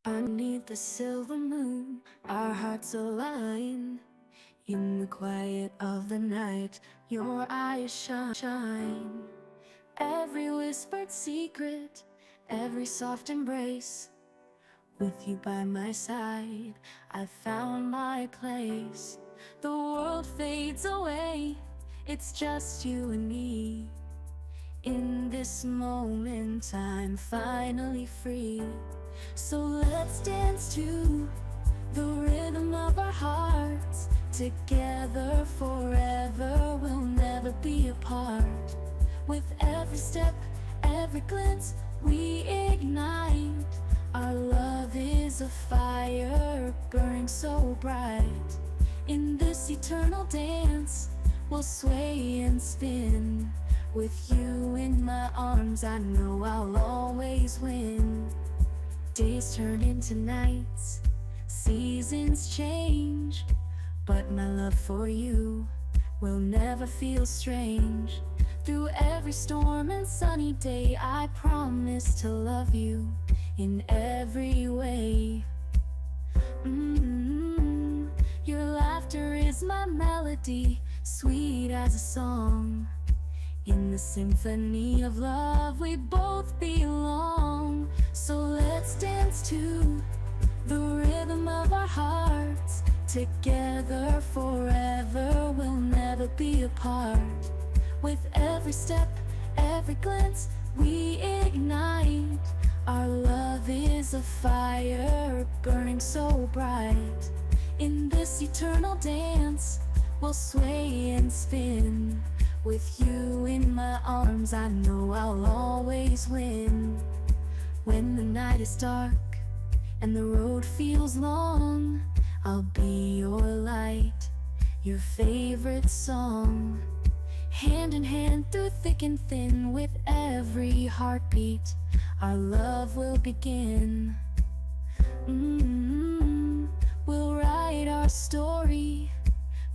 Underneath the silver moon, our hearts align. In the quiet of the night, your eyes shine. Every whispered secret, every soft embrace. With you by my side, I found my place. The world fades away, it's just you and me. In this moment, I'm finally free. So let's dance to the rhythm of our hearts. Together forever, we'll never be apart. With every step, every glance, we ignite. Our love is a fire burning so bright. In this eternal dance, we'll sway and spin. With you in my arms, I know I'll always win. Days turn into nights, seasons change, but my love for you will never feel strange. Through every storm and sunny day, I promise to love you in every way. Your laughter is my melody, sweet as a song. In the symphony of love, we both belong. So let's dance to the rhythm of our hearts. Together forever, we'll never be apart. With every step, every glance, we ignite. Our love is a fire burning so bright. In this eternal dance, we'll sway and spin. With you in my arms, I know I'll always win. When the night is dark and the road feels long, I'll be your light, your favorite song. Hand in hand through thick and thin, with every heartbeat, our love will begin. We'll write our story,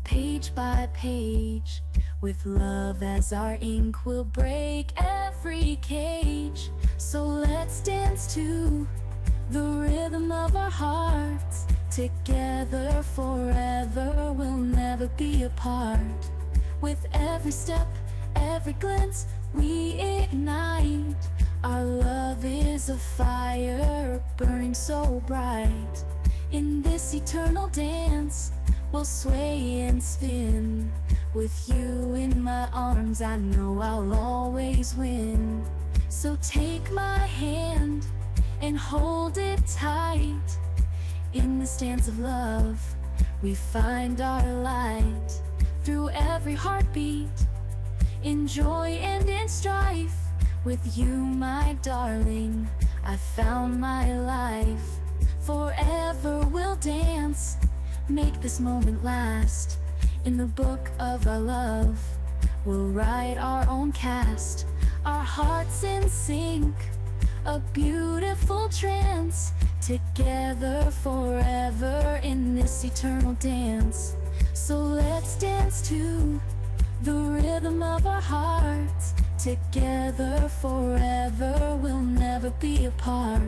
page by page. With love as our ink, we'll break every cage. So let's dance to the rhythm of our hearts. Together forever, we'll never be apart. With every step, every glance, we ignite. Our love is a fire burning so bright. In this eternal dance, we'll sway and spin. With you in my arms, I know I'll always win. So take my hand and hold it tight. In this dance of love, we find our light. Through every heartbeat, in joy and in strife. With you, my darling, I found my life. Forever we'll dance, make this moment last. In the book of our love, we'll write our own cast. Our hearts in sync, a beautiful trance. Together forever in this eternal dance. So let's dance to the rhythm of our hearts. Together forever, we'll never be apart.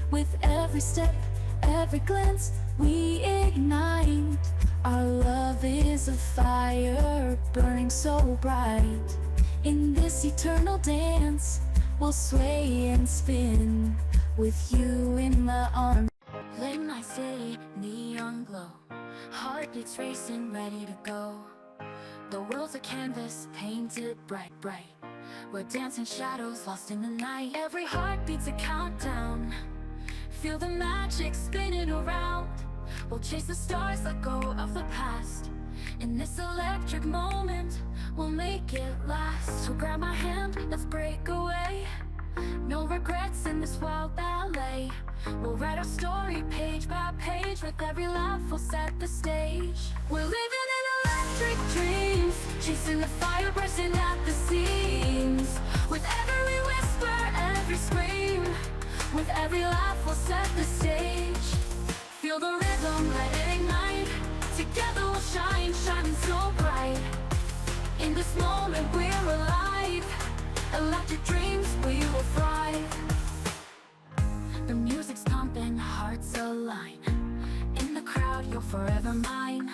With every step, every glance, we ignite. Our love is a fire burning so bright. In this eternal dance, we'll sway and spin. With you in my arms. Late night city, neon glow. Heartbeats racing, ready to go. The world's a canvas, painted bright, bright. We're dancing shadows, lost in the night. Every heartbeat's a countdown. Feel the magic spinning around. We'll chase the stars, let go of the past. In this electric moment, we'll make it last. So grab my hand, let's break away. No regrets in this wild ballet. We'll write our story page by page. With every laugh, we'll set the stage. We're living in electric dreams, chasing the fire, bursting at the seams. With every whisper, every scream, with every laugh, we'll set the stage. Feel the rhythm, let it ignite. Together we'll shine, shining so bright. In this moment we're alive. Electric dreams, we will thrive. The music's pumping, heart hearts align. In the crowd, you're forever mine.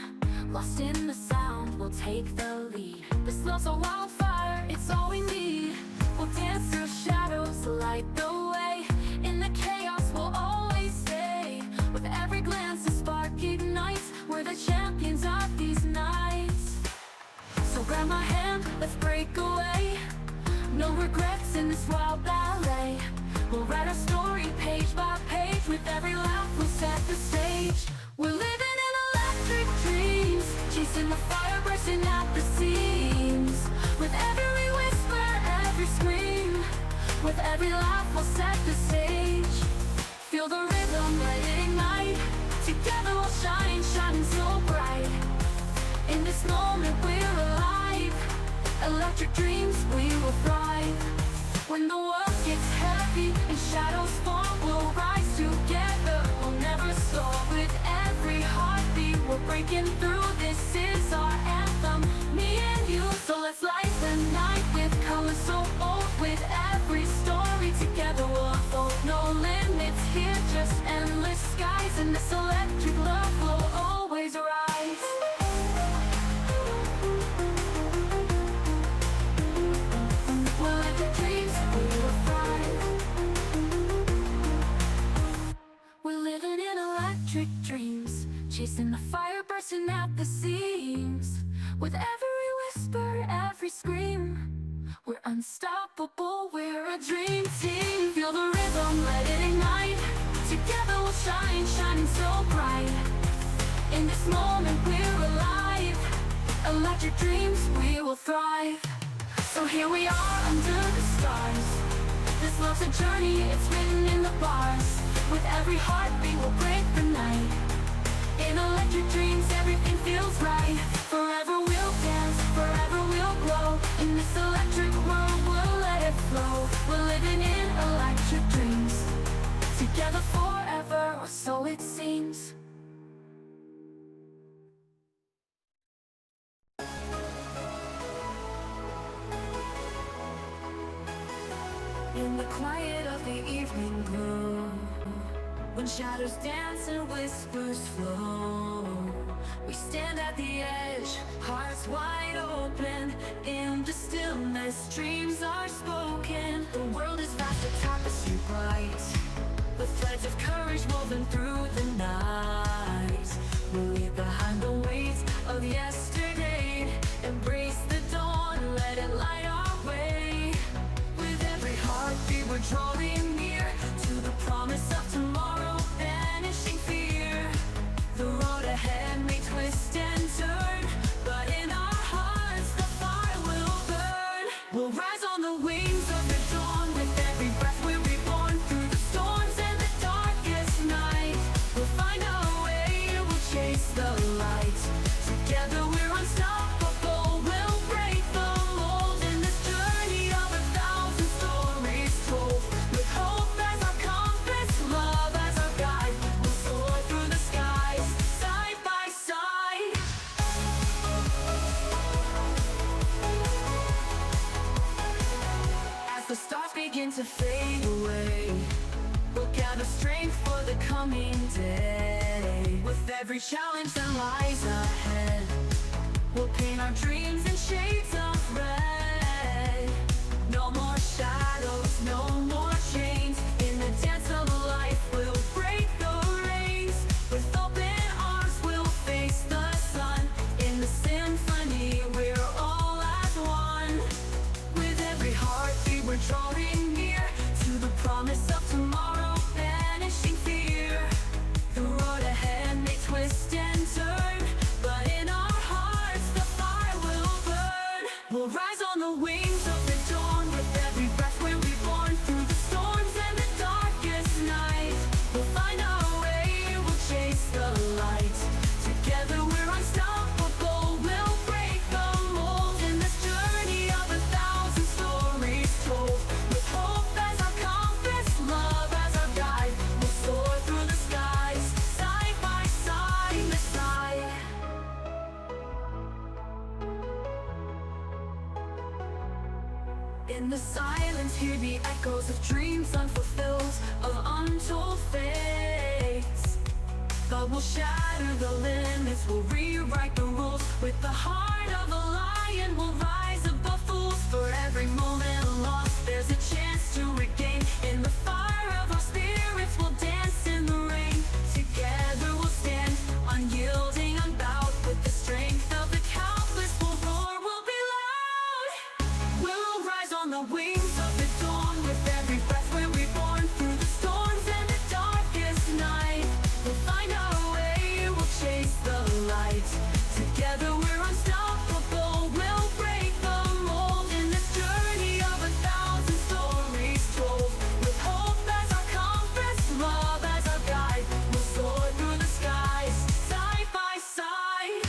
Lost in the sound, we'll take the lead. This love's a wildfire, it's all we need. We'll dance through shadows, light the way. In the chaos, we'll always stay. With every glance, a spark ignites. We're the champions of these nights. So grab my hand, let's break away. No regrets in this wild ballet. We'll write our story page by page. With every laugh, we'll set the stage. We're living in electric dreams, chasing the fire, bursting at the seams. With every whisper, every scream, with every laugh, we'll set the stage. Feel the rhythm, let it ignite. Together we'll shine, shining so bright. In this moment we're alive. Electric dreams, we will thrive. When the world gets heavy and shadows fall, we'll rise together, we'll never stop. With every heartbeat, we're breaking through. This is our anthem, me and you. So let's light the night with colors so bold. With every story together we'll unfold. No limits here, just endless skies. And this electric love will always rise. We'll let the dreams, we will thrive. We're living in electric dreams, chasing the fire, bursting at the seams. With every whisper, every scream, we're unstoppable, we're a dream team. Feel the rhythm, let it ignite. Together we'll shine, shining so bright. In this moment we're alive. Electric dreams, we will thrive. So here we are under the stars. This love's a journey, it's written in the bars. With every heartbeat we'll break the night. In electric dreams everything feels right. Forever we'll dance, forever we'll glow. In this electric world we'll let it flow. We're living in electric dreams, together forever, or so it seems. In the quiet of the evening glow, when shadows dance and whispers flow, we stand at the edge, hearts wide open. In the stillness, dreams are spoken. The world is vast, a tapestry bright, with threads of courage woven through the night. We'll leave behind the weight of yesterday, embrace the dawn, let it light our way. With every heartbeat we're drawing near to the promise of tomorrow, banishing fear. The road ahead may twist and turn, but in our hearts the fire will burn. We'll rise on the wings of the dawn. With every breath we're reborn. Through the storms and the darkest night, we'll find our way, we'll chase the light. Together we're unstoppable, we'll break the mold. In this journey of 1,000 stories told, with hope as our compass, love as our guide, we'll soar through the skies, side by side. As the stars begin to fade away, we'll gather strength for the coming day. With every challenge that lies ahead, we'll paint our dreams in shades of red. No more shadows, no more chains. In the dance of life, we'll break the reins. With open arms, we'll face the sun. In the symphony, we're all as one. With every heartbeat, we're drawing near to the promise of tomorrow, banishing fear. The road ahead may twist and turn, but in our hearts the fire will burn. We'll rise on the wings of the dawn. With every breath we're reborn. Through the storms and the darkest night, we'll find our way, we'll chase the light. Together we're unstoppable, we'll break the mold. In this journey of 1,000 stories told, with hope as our compass, love as our guide, we'll soar through the skies, side by side, this side. In the silence, hear the echoes of dreams unfulfilled, of untold fates. thought will shatter the limits, we'll rewrite the rules. With the heart of a lion, we'll rise above fools. For every moment lost, there's a chance to regain. In the fire of our spirits, we'll dance in the rain. Together we'll stand, unyielding, unbowed. With the strength of the countless, we'll roar, we'll be loud. We'll rise on the wings of the dawn. With every breath we're reborn. Through the storms and the darkest night, we'll find our way, we'll chase the light. Together we're unstoppable, we'll break the mold. In this journey of 1,000 stories told, with hope as our compass, love as our guide, we'll soar through the skies, side by side.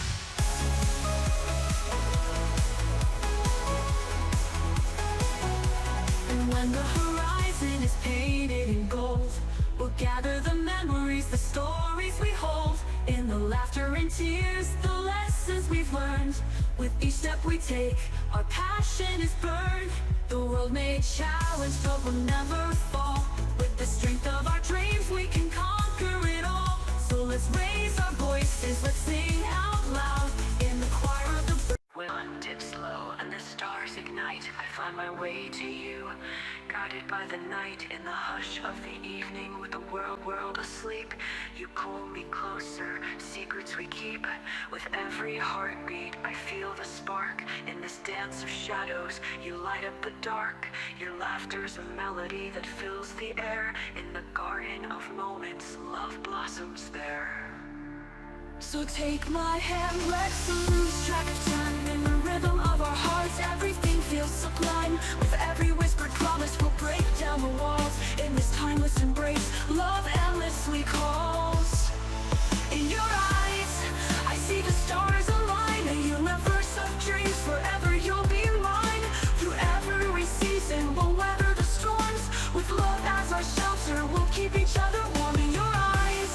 And when the horizon is painted in gold, we'll gather the memories, the stories we hold. In the laughter and tears, the lessons we've learned. With each step we take, our passion is burned. The world may challenge, but we'll never fall. With the strength of our dreams, we can conquer it all. So let's raise our voices, let's sing out loud. In the choir of the birds. When one dips low and the stars ignite, I find my way to you, guided by the night. In the hush of the evening, with the world asleep, you pull me closer, secrets we keep. With every heartbeat, I feel the spark. In this dance of shadows, you light up the dark. Your laughter's a melody that fills the air. In the garden of moments, love blossoms there. So take my hand, let's lose track of time. In the rhythm of our hearts, everything feels sublime. With every whispered promise, we'll break down the walls. In this timeless embrace, love endlessly calls. In your eyes, I see the stars align. A universe of dreams, forever you'll be mine. Through every season, we'll weather the storms. With love as our shelter, we'll keep each other warm. In your eyes,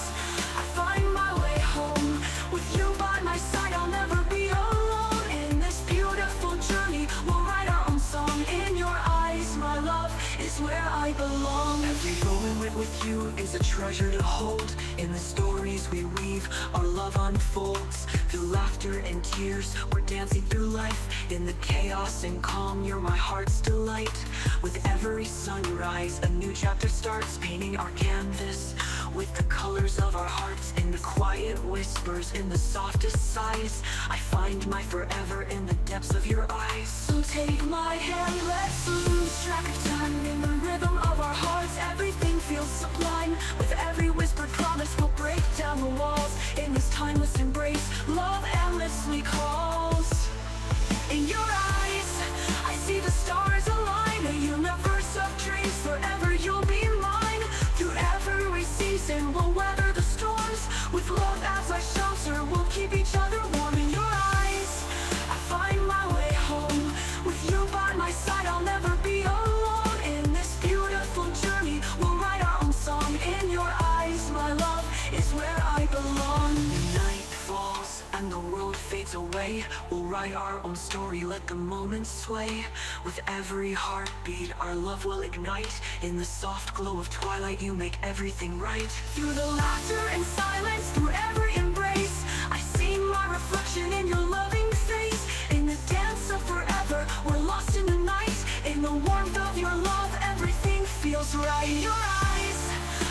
I find my way home. With you by my side, I'll never be alone. In this beautiful journey, we'll write our own song. In your eyes, my love is where I belong. Every moment with you is a treasure to hold. In the stories we weave, our love unfolds. Through laughter and tears, we're dancing through life. In the chaos and calm, you're my heart's delight. With every sunrise, a new chapter starts, painting our canvas with the colors of our hearts. In the quiet whispers, in the softest sighs, I find my forever in the depths of your eyes. So take my hand, let's lose track of time. In the rhythm of our hearts, everything feels sublime. With every whispered promise, we'll break down the walls. In this timeless embrace, love endlessly calls. In your eyes, I see the stars align. A universe of dreams, forever you'll be mine. Through every season, we'll weather the storms. With love as our shelter, we'll keep each other warm. In your eyes, I find my way home. With you by my side, I'll never be alone. In this beautiful journey, we'll write our own song. In your eyes, my love is where I belong. The night falls and the world fades away. We'll write our own story, let the moments sway. With every heartbeat, our love will ignite. In the soft glow of twilight, you make everything right. Through the laughter and silence, through every embrace, I see my reflection in your loving face. In the dance of forever, we're lost in the night. In the warmth of your love, everything feels right. In your eyes,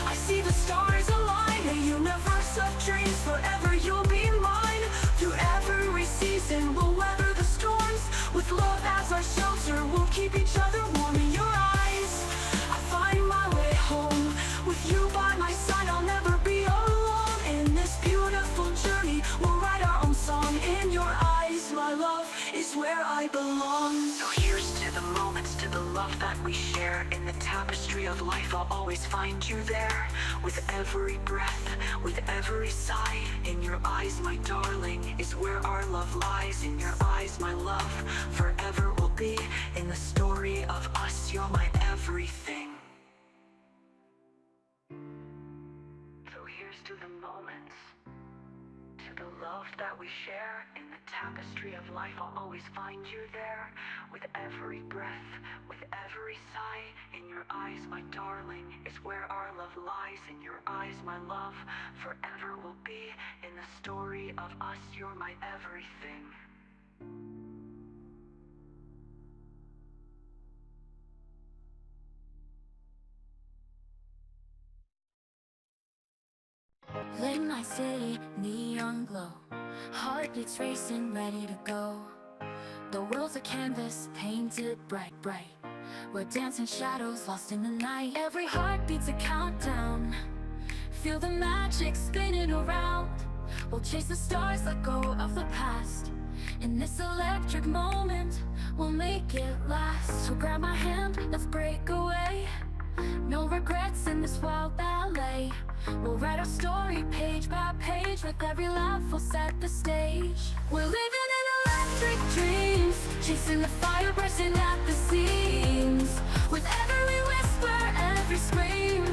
I see the stars align. A universe of dreams, forever you'll be mine. Through every season, we'll weather the storms. With love as our shelter, we'll keep each other warm. In your eyes, I find my way home. With you by my side, I'll never be alone. In this beautiful journey, we'll write our own song. In your eyes, my love is where I belong. So here's to the moments, to the love that we share. In the tapestry of life, I'll always find you there. With every breath, with every sigh. In your eyes, my darling, is where our love lies. In your eyes, my love, forever will be. In the story of us, you're my everything. So here's to the moments, to the love that we share. In the tapestry of life, I'll always find you there. With every breath, with every sigh, in your eyes, my darling, is where our love lies. In your eyes, my love, forever will be. In the story of us, you're my everything. Late night city, neon glow, heartbeats racing, ready to go. The world's a canvas, painted bright, bright. We're dancing shadows, lost in the night. Every heartbeat's a countdown. Feel the magic spinning around. We'll chase the stars, let go of the past. In this electric moment, we'll make it last. So grab my hand, let's break away. No regrets in this wild ballet. We'll write our story page by page. With every laugh we'll set the stage. We're living in electric dreams, chasing the fire, bursting at the seams. With every whisper, every scream,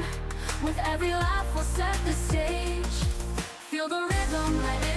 with every laugh we'll set the stage. Feel the rhythm, let it